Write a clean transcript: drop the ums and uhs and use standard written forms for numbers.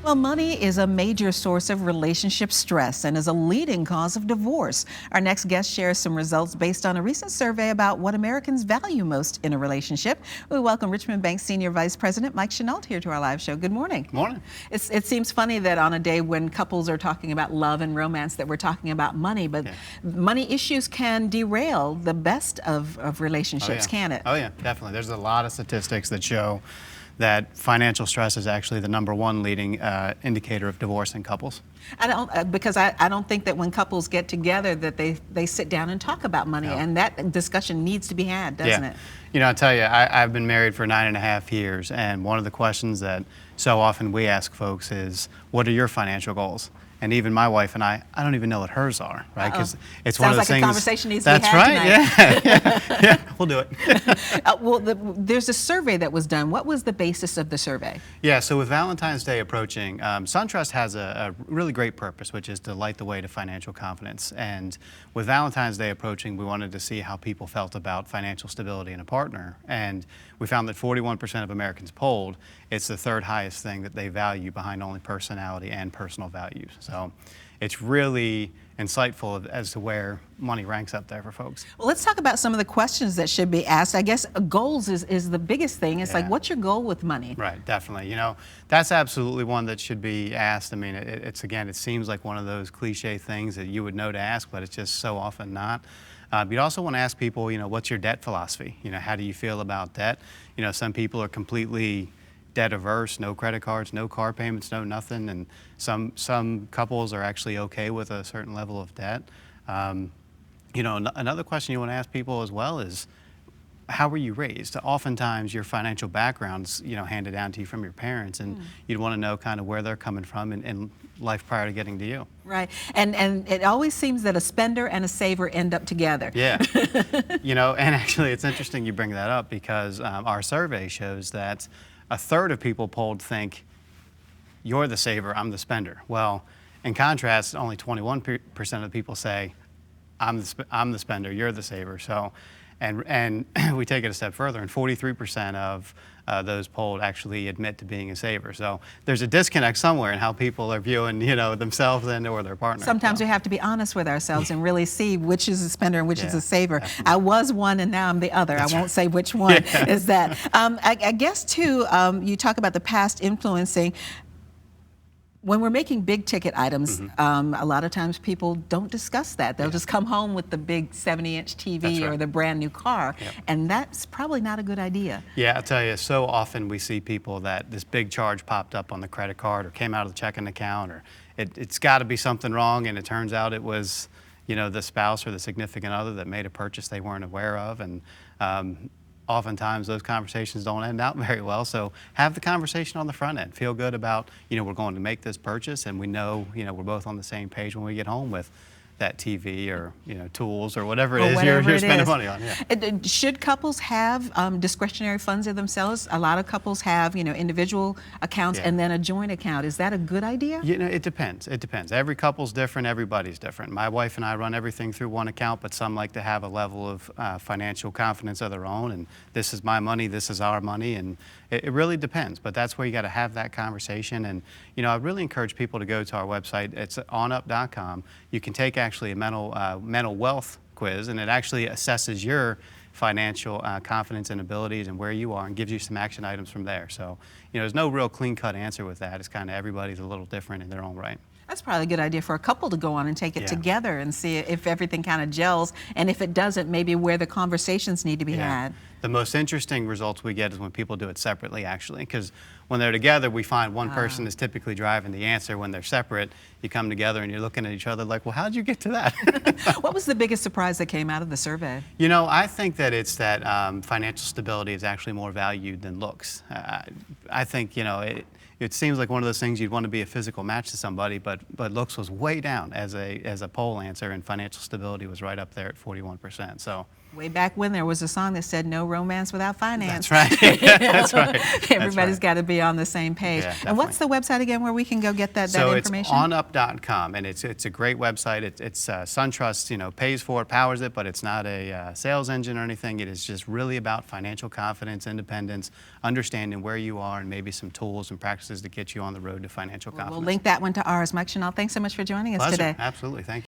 Well, money is a major source of relationship stress and is a leading cause of divorce. Our next guest shares some results based on a recent survey about what Americans value most in a relationship. We welcome Richmond Bank Senior Vice President Mike Chenault here to our live show. Good morning. Good morning. It seems funny that on a day when couples are talking about love and romance that we're talking about money, but money issues can derail the best of relationships, can it? Oh yeah, definitely. There's a lot of statistics that show that financial stress is actually the #1 leading indicator of divorce in couples. I don't think that when couples get together that they sit down and talk about money, and that discussion needs to be had, doesn't it? You know, I'll tell you, I've been married for 9.5 years, and one of the questions that so often we ask folks is, what are your financial goals? And even my wife and I don't even know what hers are, right? Because it's one of those things. Sounds like a conversation needs to be had tonight. That's right. Yeah, we'll do it. There's a survey that was done. What was the basis of the survey? Yeah, so with Valentine's Day approaching, SunTrust has a really great purpose, which is to light the way to financial confidence. And with Valentine's Day approaching, we wanted to see how people felt about financial stability in a partner. And we found that 41% of Americans polled, it's the third highest thing that they value behind only personality and personal values. So it's really insightful as to where money ranks up there for folks. Well, let's talk about some of the questions that should be asked. I guess goals is the biggest thing. It's like, what's your goal with money? Right, definitely. You know, that's absolutely one that should be asked. I mean, it seems like one of those cliche things that you would know to ask, but it's just so often not. You'd also want to ask people, you know, what's your debt philosophy? You know, how do you feel about debt? You know, some people are completely debt averse, no credit cards, no car payments, no nothing, and some couples are actually okay with a certain level of debt. You know, another question you want to ask people as well is, how were you raised? Oftentimes your financial background's, you know, handed down to you from your parents, and you'd want to know kind of where they're coming from in life prior to getting to you. Right, and it always seems that a spender and a saver end up together. Yeah, you know, and actually it's interesting you bring that up because our survey shows that a third of people polled think you're the saver, I'm the spender. Well, in contrast, only 21% of the people say I'm the spender, you're the saver. So, and we take it a step further, and 43% of those polled actually admit to being a saver. So there's a disconnect somewhere in how people are viewing, you know, themselves and or their partner. Sometimes we have to be honest with ourselves and really see which is a spender and which is a saver. Absolutely. I was one and now I'm the other. I won't say which one is that. I guess too, you talk about the past influencing. When we're making big ticket items, a lot of times people don't discuss that. They'll just come home with the big 70-inch TV or the brand new car, and that's probably not a good idea. Yeah, I'll tell you, so often we see people that this big charge popped up on the credit card or came out of the checking account, or it's got to be something wrong, and it turns out it was, you know, the spouse or the significant other that made a purchase they weren't aware of, and oftentimes those conversations don't end out very well. So have the conversation on the front end. Feel good about, you know, we're going to make this purchase, and we know, you know, we're both on the same page when we get home with that TV or, you know, tools or whatever it is you're spending money on. Yeah. Should couples have discretionary funds of themselves? A lot of couples have, you know, individual accounts and then a joint account. Is that a good idea? You know, it depends. It depends. Every couple's different. Everybody's different. My wife and I run everything through one account, but some like to have a level of financial confidence of their own. And this is my money. This is our money. And it really depends. But that's where you got to have that conversation. And, you know, I really encourage people to go to our website. It's onup.com. You can take actually a mental wealth quiz, and it actually assesses your financial confidence and abilities and where you are, and gives you some action items from there. So, you know, there's no real clean-cut answer with that. It's kind of everybody's a little different in their own right. That's probably a good idea for a couple to go on and take it together and see if everything kind of gels, and if it doesn't, maybe where the conversations need to be had. The most interesting results we get is when people do it separately, actually, because when they're together, we find one person is typically driving the answer. When they're separate, you come together and you're looking at each other like, well, how did you get to that? What was the biggest surprise that came out of the survey? You know, I think that it's that financial stability is actually more valued than looks. I think, you know, it seems like one of those things you'd want to be a physical match to somebody, but looks was way down as a poll answer, and financial stability was right up there at 41%. So Way back when there was a song that said "No romance without finance." That's right. That's right. Everybody's got to be on the same page. Yeah, and what's the website again where we can go get that So information? it's onup.com, and it's a great website. It's SunTrust, pays for it, powers it, but it's not a sales engine or anything. It is just really about financial confidence, independence, understanding where you are, and maybe some tools and practices to get you on the road to financial confidence. We'll link that one to ours. Mike Chenault, thanks so much for joining us Pleasure. today. Absolutely. Thank you.